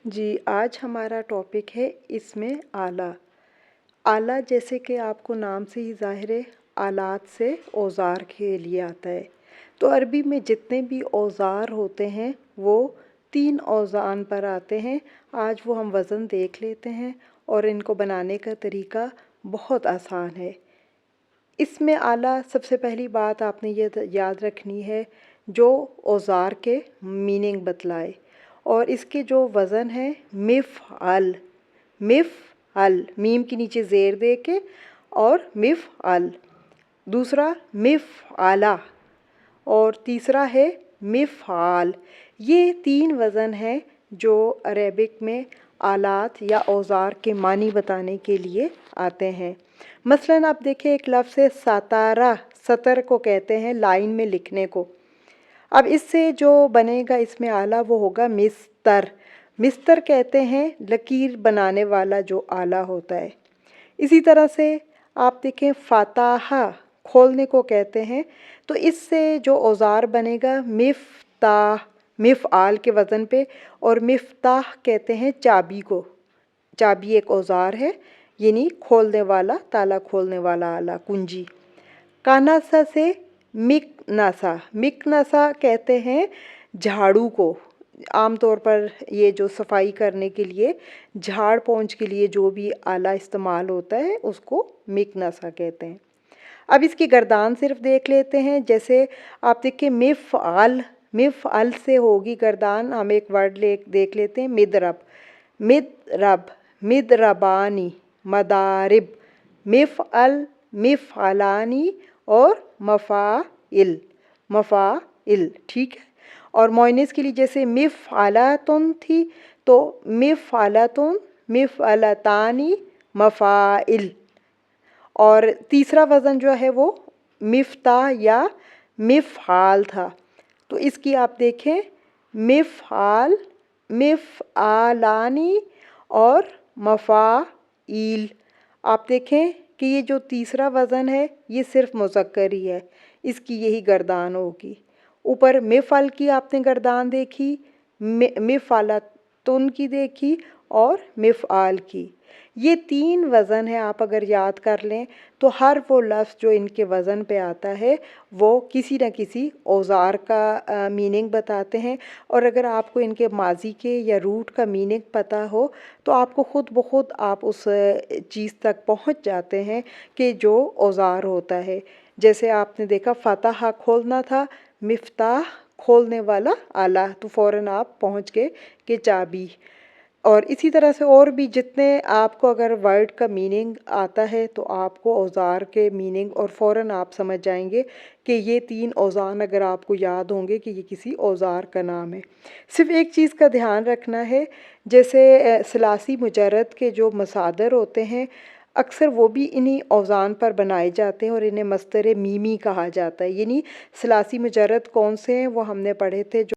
जी, आज हमारा टॉपिक है इसमें आला। आला जैसे कि आपको नाम से ही ज़ाहिर है, आलात से औज़ार के लिए आता है। तो अरबी में जितने भी औज़ार होते हैं वो 3 औज़ान पर आते हैं। आज वो हम वज़न देख लेते हैं और इनको बनाने का तरीका बहुत आसान है। इसमें आला सबसे पहली बात आपने ये याद रखनी है जो औज़ार के मीनिंग बतलाए, और इसके जो वज़न है मिफ़अल, मिफ़अल मीम के नीचे ज़ेर दे के, और मिफ़अल। दूसरा मिफ़अला, और तीसरा है मिफ़आल। ये 3 वज़न हैं जो अरेबिक में आलात या औज़ार के मानी बताने के लिए आते हैं। मसलन आप देखें, एक लफ्ज़ है सतारा, सतर को कहते हैं लाइन में लिखने को। अब इससे जो बनेगा इसमें आला वो होगा मिस्तर। मिस्तर कहते हैं लकीर बनाने वाला जो आला होता है। इसी तरह से आप देखें फ़ाताहा, खोलने को कहते हैं। तो इससे जो औज़ार बनेगा मिफ़्ताह, मिफ़आल के वज़न पे, और मिफ़्ताह कहते हैं चाबी को। चाबी एक औज़ार है, यानी खोलने वाला, ताला खोलने वाला आला, कुंजी। कानासा से मिकनासा, मिकनासा कहते हैं झाड़ू को। आम तौर पर ये जो सफाई करने के लिए, झाड़ पोंछ के लिए जो भी आला इस्तेमाल होता है उसको मिकनासा कहते हैं। अब इसकी गर्दान सिर्फ देख लेते हैं। जैसे आप देखिए मिफ़अल, मिफ़अल से होगी गर्दान। हम एक वर्ड देख लेते हैं मिदरब, मिदरब, मिदरबानी, मदारिब, मिफ़अल, मिफ़अलानी और मफ़ाइल, मफ़ाइल। ठीक है। और मोइनिस के लिए जैसे मिफ़अलातुन थी तो मिफ़अलातुन, मिफ़अलतानी, मफ़ाइल। और तीसरा वज़न जो है वो मिफ़्ताह या मिफ़आल था। तो इसकी आप देखें मिफ़आल, मिफ़आलानी और मफ़ाइल। आप देखें कि ये जो तीसरा वज़न है ये सिर्फ मुज़क्कर ही है, इसकी यही गर्दान होगी। ऊपर मिफ़अल की आपने गर्दान देखी, मिफ़अलातुन की देखी और मिफ़आल की। ये 3 वज़न है। आप अगर याद कर लें तो हर वो लफ्ज़ जो इनके वज़न पे आता है वो किसी न किसी औज़ार का मीनिंग बताते हैं। और अगर आपको इनके माजी के या रूट का मीनिंग पता हो तो आपको ख़ुद ब खुद आप उस चीज़ तक पहुंच जाते हैं कि जो औज़ार होता है। जैसे आपने देखा फ़तह खोलना था, मिफ़्ताह खोलने वाला आला, तो फ़ौरन आप पहुंच गए कि चाबी। और इसी तरह से और भी जितने आपको अगर वर्ड का मीनिंग आता है तो आपको औज़ार के मीनिंग और फ़ौरन आप समझ जाएंगे कि ये 3 औज़ार अगर आपको याद होंगे कि ये किसी औज़ार का नाम है। सिर्फ एक चीज़ का ध्यान रखना है, जैसे सलासी मुजर्रद के जो मसादर होते हैं अक्सर वो भी इन्हीं औज़ान पर बनाए जाते हैं और इन्हें मस्तर मीमी कहा जाता है। यानी सलासी मुजर्रद कौन से हैं वो हमने पढ़े थे, जो